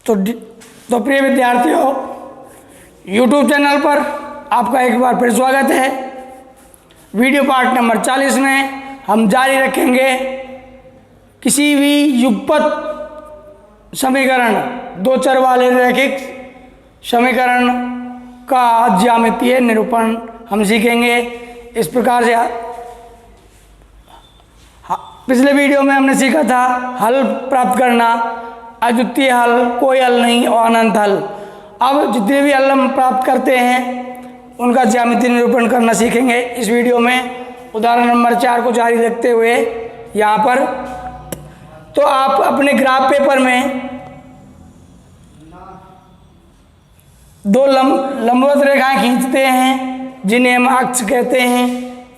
तो प्रिय विद्यार्थियों, YouTube चैनल पर आपका एक बार फिर स्वागत है। वीडियो पार्ट नंबर 40 में हम जारी रखेंगे किसी भी युगपत समीकरण, दो चर वाले रैखिक समीकरण का ज्यामितीय निरूपण हम सीखेंगे। इस प्रकार से पिछले वीडियो में हमने सीखा था हल प्राप्त करना, अद्वितीय हल, कोई हल नहीं और अनंत हल। अब जितने भी हल हम प्राप्त करते हैं उनका ज्यामितीय निरूपण करना सीखेंगे इस वीडियो में। उदाहरण नंबर 4 को जारी रखते हुए यहाँ पर तो आप अपने ग्राफ पेपर में दो लंबवत रेखाएं खींचते हैं जिन्हें हम अक्ष कहते हैं।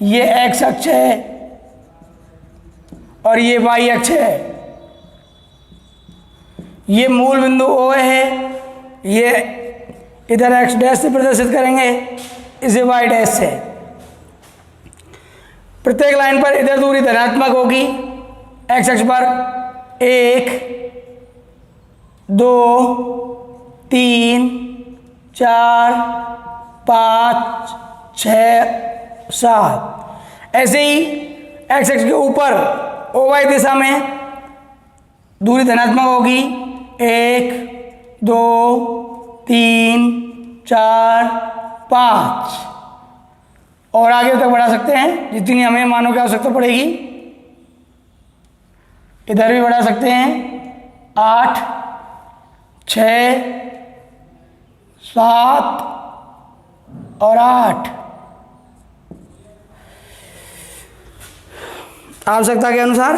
ये एक्स अक्ष है और ये वाई अक्ष है। ये मूल बिंदु O है, ये इधर एक्स डैश से प्रदर्शित करेंगे, इसे वाई डैश से। प्रत्येक लाइन पर इधर दूरी धनात्मक होगी। एक्स अक्ष पर 1 2 3 4 5 6 7। ऐसे ही एक्स अक्ष के ऊपर OY दिशा में दूरी धनात्मक होगी। 1 2 3 4 5 और आगे तक बढ़ा सकते हैं जितनी हमें मानों की आवश्यकता पड़ेगी। इधर भी बढ़ा सकते हैं 8 6 7 और 8। आवश्यकता के अनुसार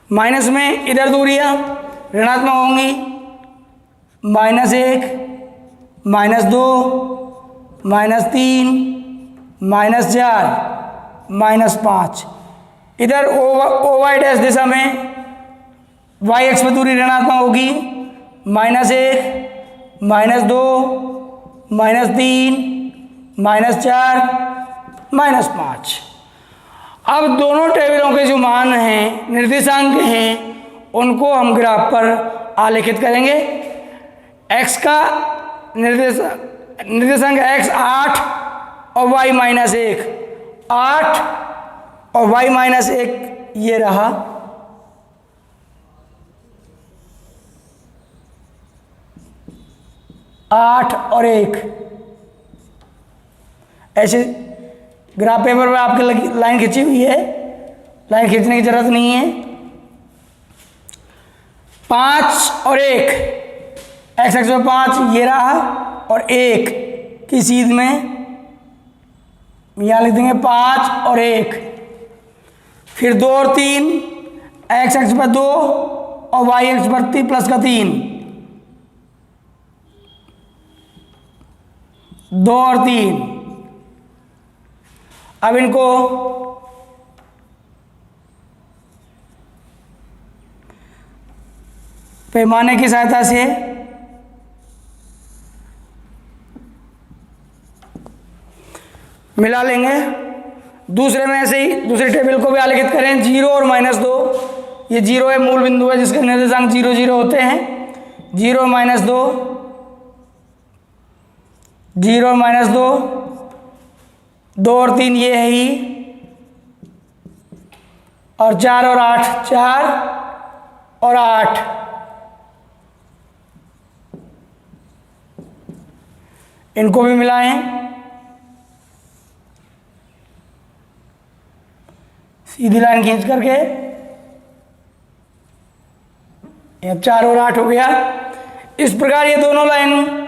माइनस में इधर दूरियां ऋणात्मक होंगी। -1 -2 -3 -4 -5। इधर OY डैश दिशा में y अक्ष पर दूरी ऋणात्मक होगी। -1 -2 -3 -4 -5। अब दोनों टेबलों के जो मान हैं, निर्देशांक हैं, उनको हम ग्राफ पर आलेखित करेंगे। x का निर्देशांक x 8 और y -1, 8 और y -1 ये रहा। आठ और 1 ऐसे ग्राफ पेपर में आपके लाइन खींची हुई है, लाइन खींचने की जरूरत नहीं है। 5 और 1, एक्स अक्ष में 5 ये रहा और 1 की सीध में यहाँ लिख देंगे 5 और 1। फिर 2 और 3, एक्स अक्ष पर 2 और वाई अक्ष पर 3 प्लस का 3। 2 और 3। अब इनको पैमाने की सहायता से मिला लेंगे। दूसरे में ऐसे ही दूसरी टेबल को भी आलेखित करें। 0 और -2, ये 0 है, मूल बिंदु है जिसके निर्देशांक 0 0 होते हैं। 0 -2 0 -2, 2 और 3 ये है ही, और 4 और 8, 4 और 8। इनको भी मिलाएं। सीधी लाइन खींच करके 4 और 8 हो गया। इस प्रकार ये दोनों लाइन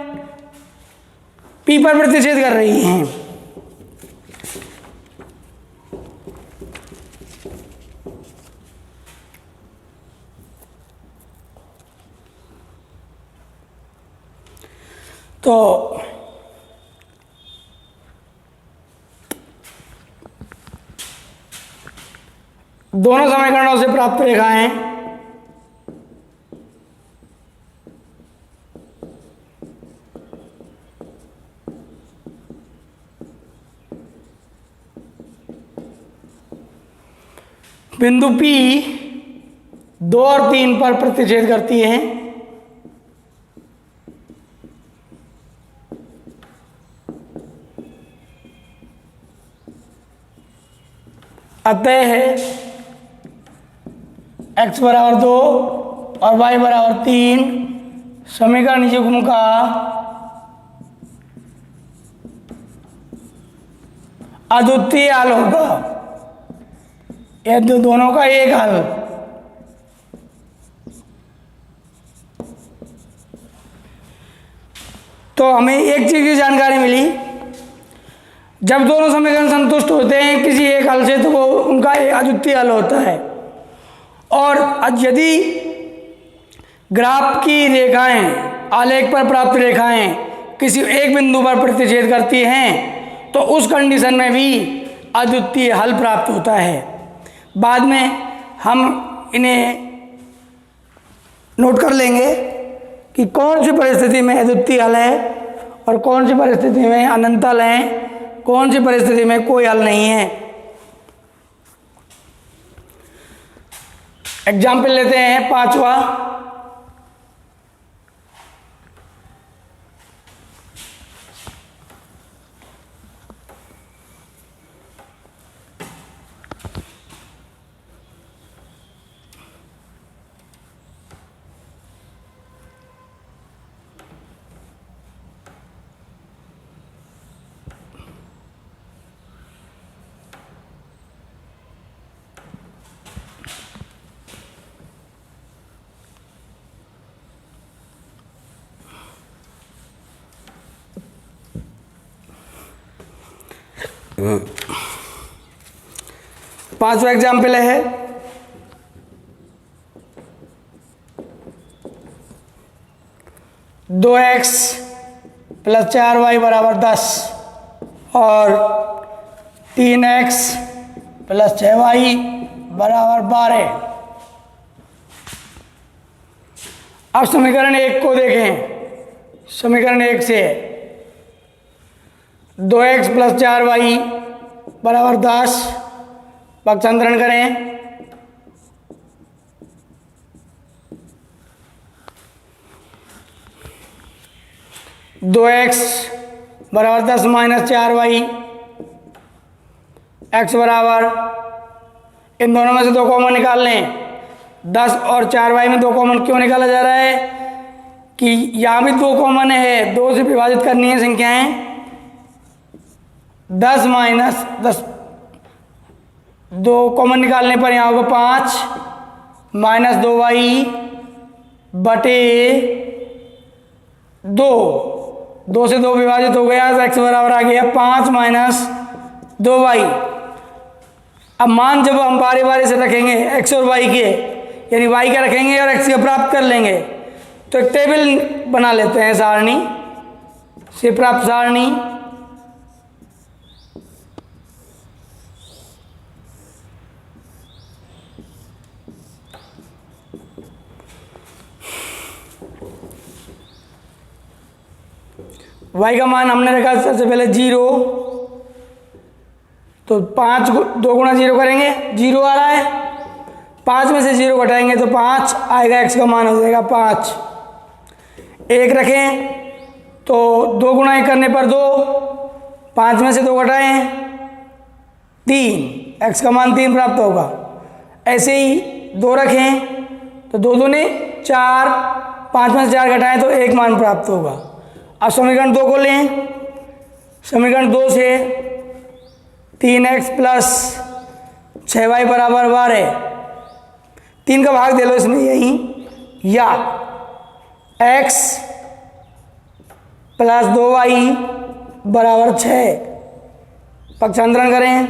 P पर प्रतिच्छेद कर रही हैं। तो दोनों समीकरणों से प्राप्त रेखाएं बिंदु P 2 और 3 पर प्रतिच्छेद करती हैं। अतः x बराबर 2 और y बराबर 3 समीकरण युग्म का अद्वितीय हल होगा। यह दोनों का एक हल। तो हमें एक चीज की जानकारी मिली, जब दोनों समीकरण संतुष्ट होते हैं किसी एक हल से तो वो उनका एक अद्वितीय हल होता है। और यदि ग्राफ की रेखाएं, आलेख पर प्राप्त रेखाएं किसी एक बिंदु पर प्रतिच्छेद करती हैं तो उस कंडीशन में भी अद्वितीय हल प्राप्त होता है। बाद में हम इन्हें नोट कर लेंगे कि कौन सी परिस्थिति में अद्वितीय हल है और कौन सी परिस्थिति में अनंत हल है, कौन सी परिस्थिति में कोई हल नहीं है। एग्जाम्पल लेते हैं 5वां। पांचवा एग्जाम्पल है 2x + 4y = 10 और 3x + 6y = 12। अब समीकरण 1 को देखें। समीकरण 1 से 2x + 4y = 10 पक्षांतरण करें। दो एक्स बराबर 10 - 4y, x बराबर, इन दोनों में से 2 कॉमन निकाल लें। 10 और 4y में 2 कॉमन क्यों निकाला जा रहा है कि यहाँ भी 2 कॉमन है, 2 से विभाजित करनी है संख्याएं। 10 - 10, 2 कॉमन निकालने पर यहाँ होगा 5 - 2y बटे 2, 2 से 2 विभाजित हो गया, x बराबर आ गया 5 - 2y। अब मान जब हम बारी बारी से रखेंगे x और y के, यानी y के रखेंगे और x के प्राप्त कर लेंगे, तो एक टेबल बना लेते हैं, सारणी से प्राप्त सारणी। y का मान हमने रखा सबसे पहले 0, तो 5 2 गुणा 0 करेंगे, 0 आ रहा है। 5 में से 0 घटाएंगे तो 5 आएगा, x का मान हो जाएगा 5। 1 रखें तो 2 गुणा 1 करने पर 2, 5 में से 2 घटाएं 3, x का मान 3 प्राप्त होगा। ऐसे ही 2 रखें तो 2 दूने 4, 5 में से 4 घटाएं तो 1 मान प्राप्त होगा। अब समीकरण 2 को लें। समीकरण 2 से 3x + 6y = 12, 3 का भाग दे लो इसमें यही, या x + 2y = 6 पक्षांतरण करें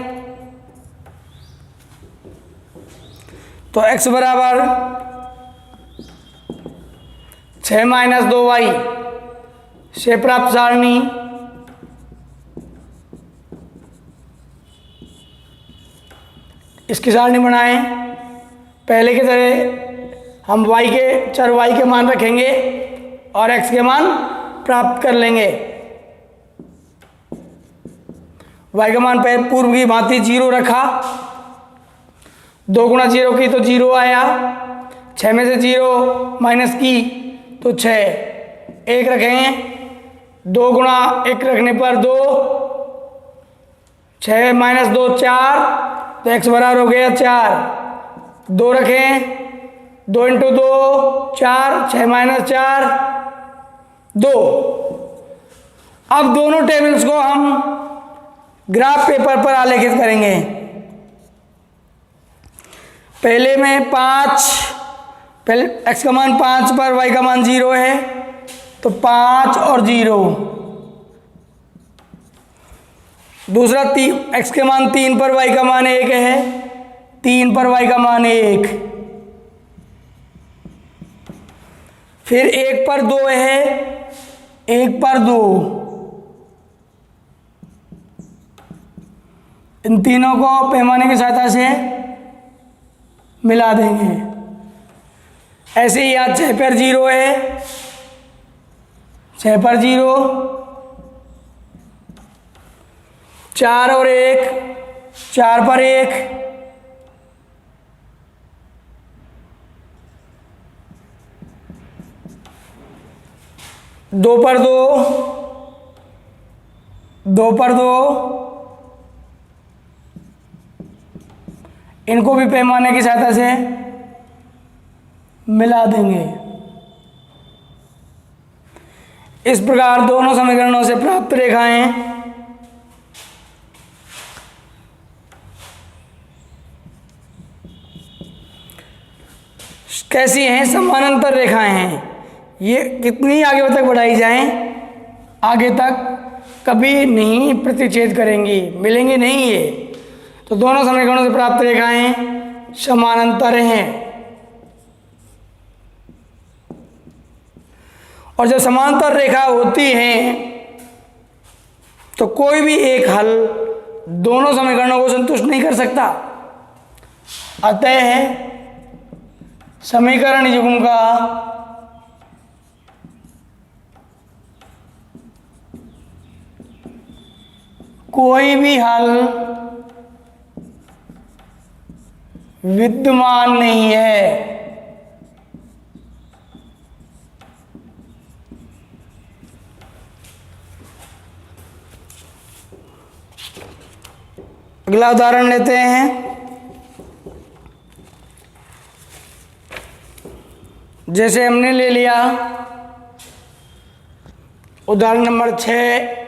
तो x बराबर 6 - 2y से प्राप्त सारणी। इसकी सारणी बनाएं। पहले की तरह हम y के चर y के मान रखेंगे और x के मान प्राप्त कर लेंगे। y का मान पूर्व की भांति 0 रखा, 2 गुणा 0 की तो 0 आया, 6 में से 0 माइनस की तो 6। 1 रखेंगे, 2 गुणा 1 रखने पर 2, 6 - 2 4, तो x बराबर हो गया 4, 2 रखें, 2 इंटू 2 4, 6 माइनस 4 2। अब दोनों टेबल्स को हम ग्राफ पेपर पर आलेखित करेंगे। पहले में 5, पहले x का मान 5 पर y का मान 0 है, तो 5 और 0। दूसरा x के मान 3 पर y का मान 1 है, 3 पर y का मान 1। फिर 1 पर 2 है, 1 पर 2। इन तीनों को पैमाने की सहायता से मिला देंगे। ऐसे ही यहाँ 6 पर 0 है, 6 पर 0, 4 और 1, 4 पर 1, 2 पर 2, 2 पर 2। इनको भी पैमाने की सहायता से मिला देंगे। इस प्रकार दोनों समीकरणों से प्राप्त रेखाएं कैसी हैं? समानांतर रेखाएं हैं। ये कितनी आगे तक बढ़ाई जाएं, आगे तक कभी नहीं प्रतिच्छेद करेंगी, मिलेंगी नहीं ये। तो दोनों समीकरणों से प्राप्त रेखाएं समानांतर हैं। और जब समांतर रेखा होती हैं तो कोई भी एक हल दोनों समीकरणों को संतुष्ट नहीं कर सकता। अतः समीकरण युग्म का कोई भी हल विद्यमान नहीं है। अगला उदाहरण लेते हैं। जैसे हमने ले लिया उदाहरण नंबर 6,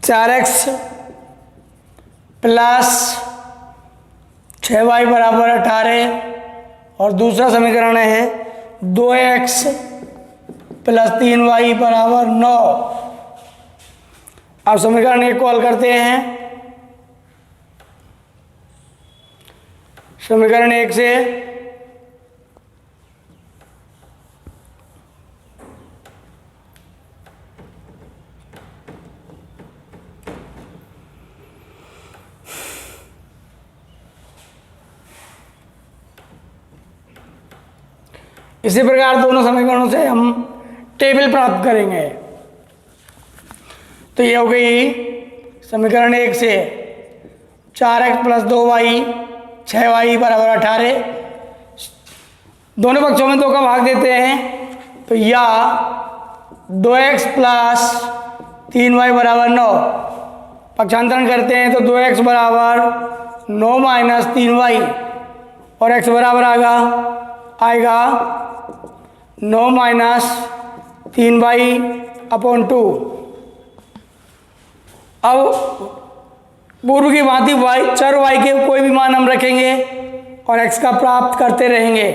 चार एक्स प्लस 6y बराबर 18 और दूसरा समीकरण है 2x प्लस 3y बराबर 9। अब समीकरण एक को हल करते हैं। समीकरण 1 से इसी प्रकार दोनों समीकरणों से हम टेबल प्राप्त करेंगे। तो ये हो गई समीकरण 1 से 4x प्लस 2y 6y बराबर 18। दोनों पक्षों में 2 का भाग देते हैं तो या 2x प्लस 3y बराबर 9। पक्षांतरण करते हैं तो 2x बराबर 9 माइनस 3y और x बराबर आएगा 9 माइनस 3y अपॉन 2। अब पूर्व की भांति चर y के कोई भी मान हम रखेंगे और x का प्राप्त करते रहेंगे।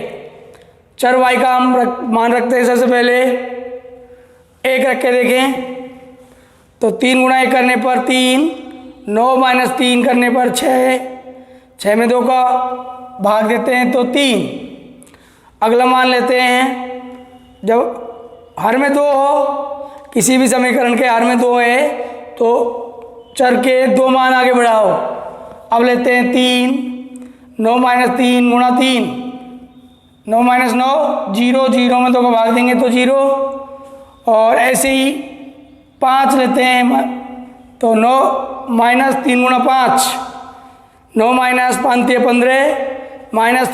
चर y का हम मान रखते हैं। सबसे पहले 1 रख के देखें तो 3 गुणा 1 करने पर 3, 9 माइनस 3 करने पर 6, 6 में 2 का भाग देते हैं तो 3। अगला मान लेते हैं जब हर में 2 हो, किसी भी समीकरण के हर में 2 है तो चर के 2 मान आगे बढ़ाओ। अब लेते हैं 3, 9 माइनस 3 गुणा 3, 9 माइनस 9 0, 0 में 2 का भाग देंगे तो 0। और ऐसे ही 5 लेते हैं तो 9 माइनस 3 गुणा 5, 9 माइनस 5 × 15 माइनस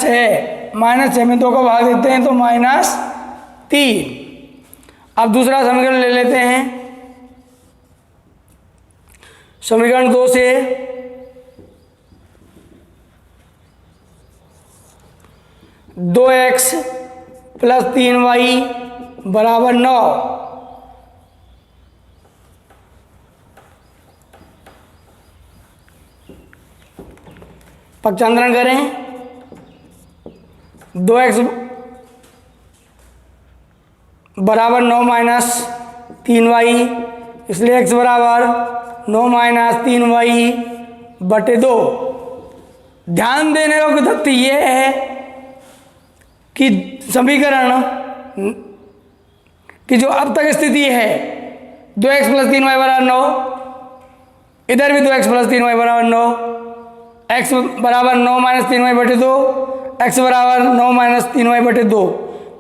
6 में 2 का भाग देते हैं तो -3। अब दूसरा समीकरण ले लेते हैं। समीकरण 2 से दो एक्स प्लस 3y बराबर 9 पक्षांतरण करें। 2x बराबर 9 माइनस 3y, इसलिए x बराबर 9 माइनस 3y बटे 2। ध्यान देने योग्य तथ्य ये है कि समीकरण की जो अब तक स्थिति है 2x प्लस 3y बराबर 9, इधर भी 2x प्लस 3y बराबर 9, x बराबर 9 माइनस 3y बटे 2, x बराबर 9 माइनस 3y बटे 2,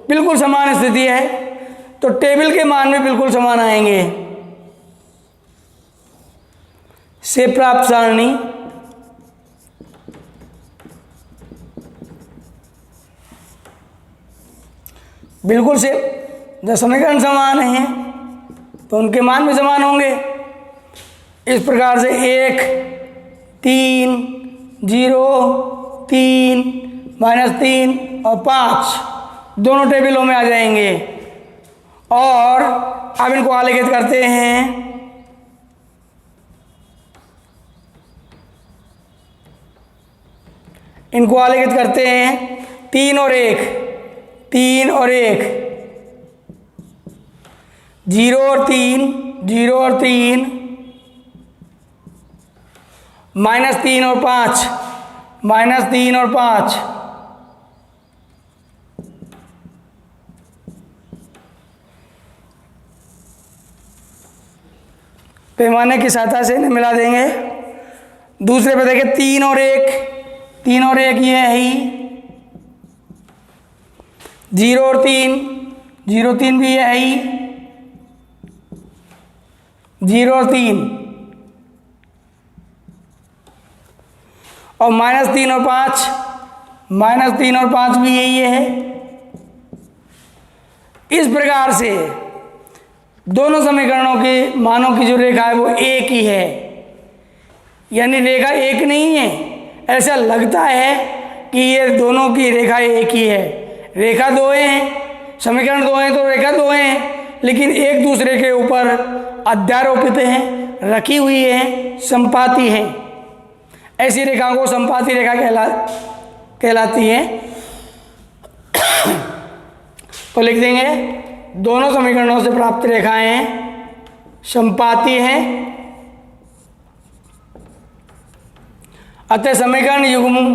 बिल्कुल समान स्थिति है। तो टेबल के मान भी बिल्कुल समान आएंगे। से प्राप्त सारणी बिल्कुल से, जब समीकरण समान हैं तो उनके मान भी समान होंगे। इस प्रकार से 1 3 0 3 माइनस 3 और 5 दोनों टेबलों में आ जाएंगे। और अब इनको आलेखित करते हैं। इनको आलेखित करते हैं 3 और 1, 3 और 1, 0 और 3, 0 और 3, माइनस 3 और 5, माइनस 3 और 5, पैमाने की सहायता से इन्हें मिला देंगे। दूसरे पे देखें 3 और 1, 3 और 1 ये है ही, 0 और 3, 0 3 भी ये है ही, 0 और 3, और माइनस 3 और 5, माइनस 3 और 5 भी यही है। इस प्रकार से दोनों समीकरणों के मानों की जो रेखा है वो एक ही है, यानी रेखा एक नहीं है। ऐसा लगता है कि ये दोनों की रेखा एक ही है। रेखा दो हैं, समीकरण दो हैं तो रेखा दो हैं, लेकिन एक दूसरे के ऊपर अध्यारोपित हैं, रखी हुई हैं, संपाती हैं। ऐसी रेखाओं को संपाती रेखा कहलाती है। तो लिख देंगे दोनों समीकरणों से प्राप्त रेखाएं संपाती हैं, अतः समीकरण युग्म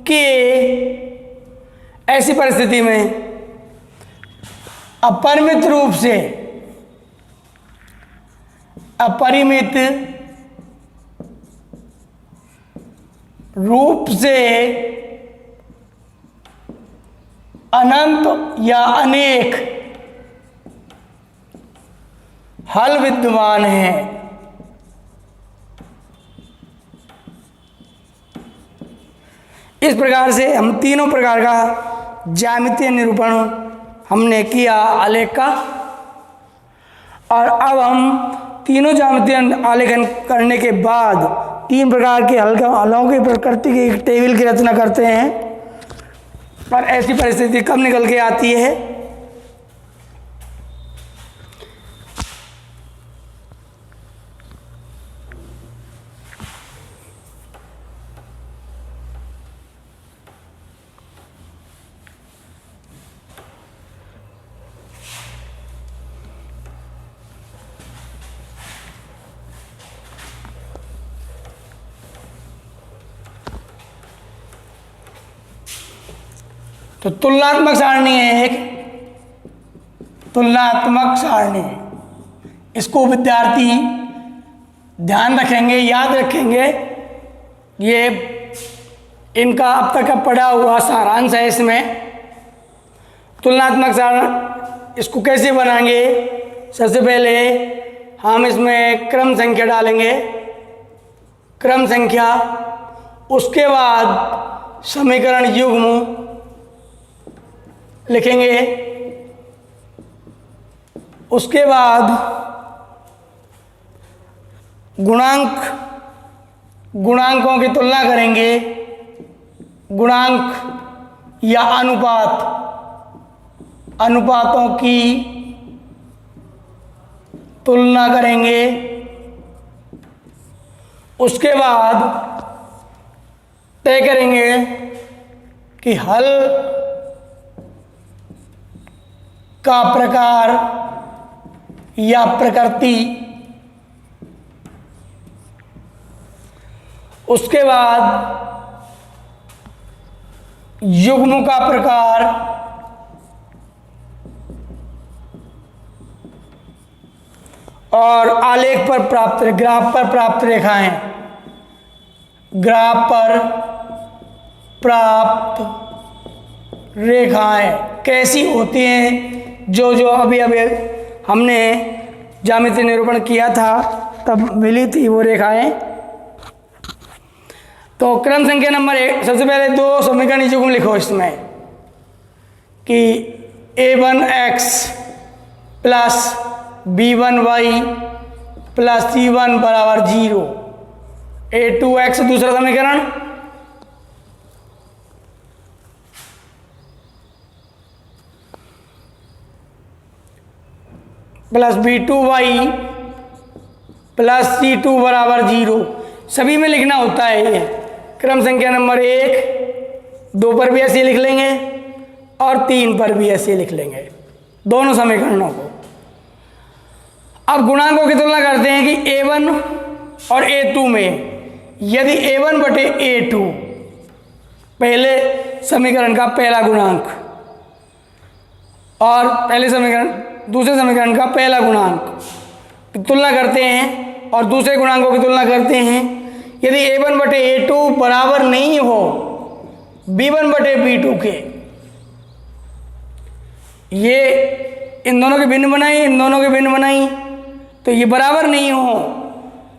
के ऐसी परिस्थिति में अपरिमित रूप से, अपरिमित रूप से अनंत या अनेक हल विद्यमान है। इस प्रकार से हम तीनों प्रकार का ज्यामितीय निरूपण हमने किया आलेख का, और अब हम तीनों ज्यामितीय आलेखन करने के बाद 3 प्रकार के हलों की प्रकृति की एक टेबल की रचना करते हैं। और ऐसी परिस्थिति कब निकल के आती है? तो तुलनात्मक सारणी है, एक तुलनात्मक सारणी। इसको विद्यार्थी ध्यान रखेंगे, याद रखेंगे। ये इनका अब तक का पढ़ा हुआ सारांश है। इसमें तुलनात्मक सारणी इसको कैसे बनाएंगे? सबसे पहले हम इसमें क्रम संख्या डालेंगे, क्रम संख्या। उसके बाद समीकरण युग्म लिखेंगे, उसके बाद गुणांकों की तुलना करेंगे, गुणांक या अनुपातों की तुलना करेंगे। उसके बाद तय करेंगे कि हल का प्रकार या प्रकृति। उसके बाद युग्म का प्रकार और आलेख पर प्राप्त, ग्राफ पर प्राप्त रेखाएं, ग्राफ पर प्राप्त रेखाएं कैसी होती हैं, जो अभी हमने ज्यामिति निरूपण किया था तब मिली थी वो रेखाएं। तो क्रम संख्या नंबर 1, सबसे पहले 2 समीकरण युग्म लिखो इसमें कि a1x plus b1y plus c1 बराबर 0। a2x दूसरा समीकरण प्लस b2y प्लस c2 बराबर 0। सभी में लिखना होता है ये। क्रम संख्या नंबर 1, 2 पर भी ऐसे लिख लेंगे और 3 पर भी ऐसे लिख लेंगे दोनों समीकरणों को। अब गुणांकों की तुलना करते हैं कि a1 और a2 में यदि a1 बटे a2 पहले समीकरण का पहला गुणांक और दूसरे समीकरण का पहला गुणांक की तुलना करते हैं और दूसरे गुणांकों की तुलना करते हैं, यदि a1 बटे a2 बराबर नहीं हो b1 बटे b2 के, ये इन दोनों के भिन्न बनाई तो ये बराबर नहीं हो,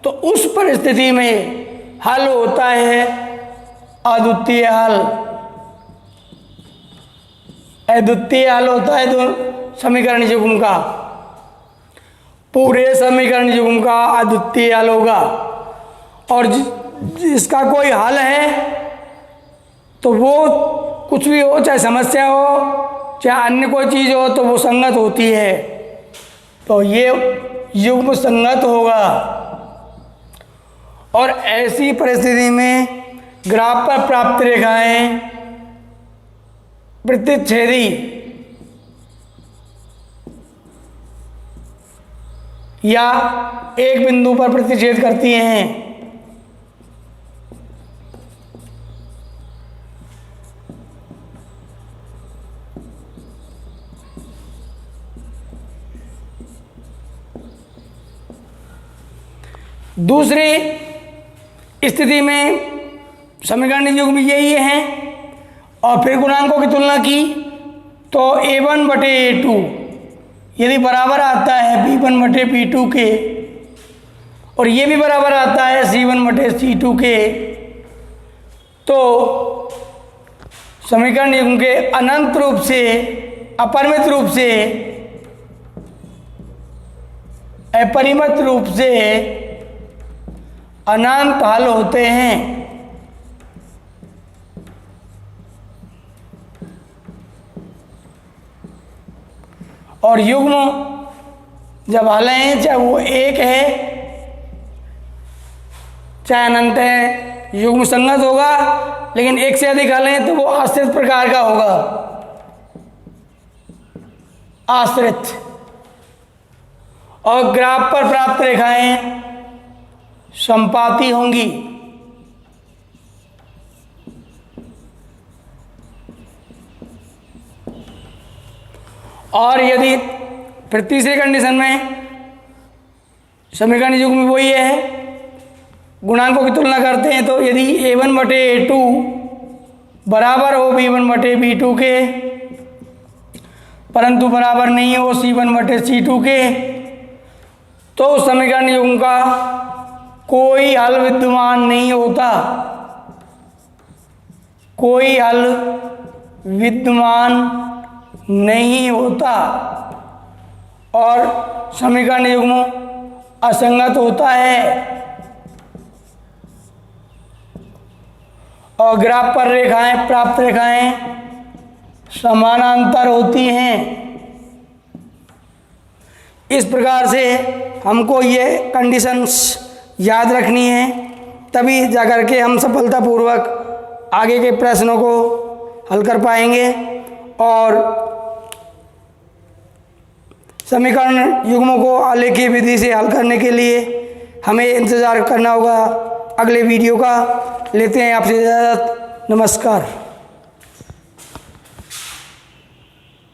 तो उस परिस्थिति में हल होता है अद्वितीय हल। अद्वितीय हल होता है तो समीकरण युग्म का, पूरे समीकरण युग्म का अद्वितीय हल होगा। और जिसका कोई हल है तो वो कुछ भी हो, चाहे समस्या हो चाहे अन्य कोई चीज़ हो, तो वो संगत होती है, तो ये युग्म संगत होगा। और ऐसी परिस्थिति में ग्राफ पर प्राप्त रेखाएं प्रतिच्छेदी या एक बिंदु पर प्रतिच्छेद करती हैं। दूसरी स्थिति में समीकरण युग्म यही है और फिर गुणांकों की तुलना की तो a1 बटे a2 यदि बराबर आता है b1 बटे b2 के और ये भी बराबर आता है c1 बटे c2 के, तो समीकरण युग्म के अनंत रूप से, अपरिमित रूप से, अपरिमित रूप से अनंत हल होते हैं। और युग्म जब हल हैं, चाहे वो एक है चाहे अनंत है, युग्म संगत होगा, लेकिन एक से अधिक हल हैं तो वो आश्रित प्रकार का होगा, आश्रित। और ग्राफ पर प्राप्त रेखाएं संपाती होंगी। और यदि फिर तीसरी कंडीशन में समीकरण युग्म में वही है, गुणांकों की तुलना करते हैं, तो यदि a1 बटे a2 बराबर हो b1 बटे b2 के परंतु बराबर नहीं हो c1 बटे c2 के, तो उस समीकरण युग्म का कोई हल विद्यमान नहीं होता, कोई हल विद्यमान नहीं होता। और समीकरण युग्म असंगत होता है और ग्राफ पर रेखाएं प्राप्त रेखाएं समानांतर होती हैं। इस प्रकार से हमको ये कंडीशंस याद रखनी है, तभी जाकर के हम सफलतापूर्वक आगे के प्रश्नों को हल कर पाएंगे। और समीकरण युग्मों को आलेखीय विधि से हल करने के लिए हमें इंतज़ार करना होगा अगले वीडियो का। लेते हैं आपसे इजाज़त। नमस्कार।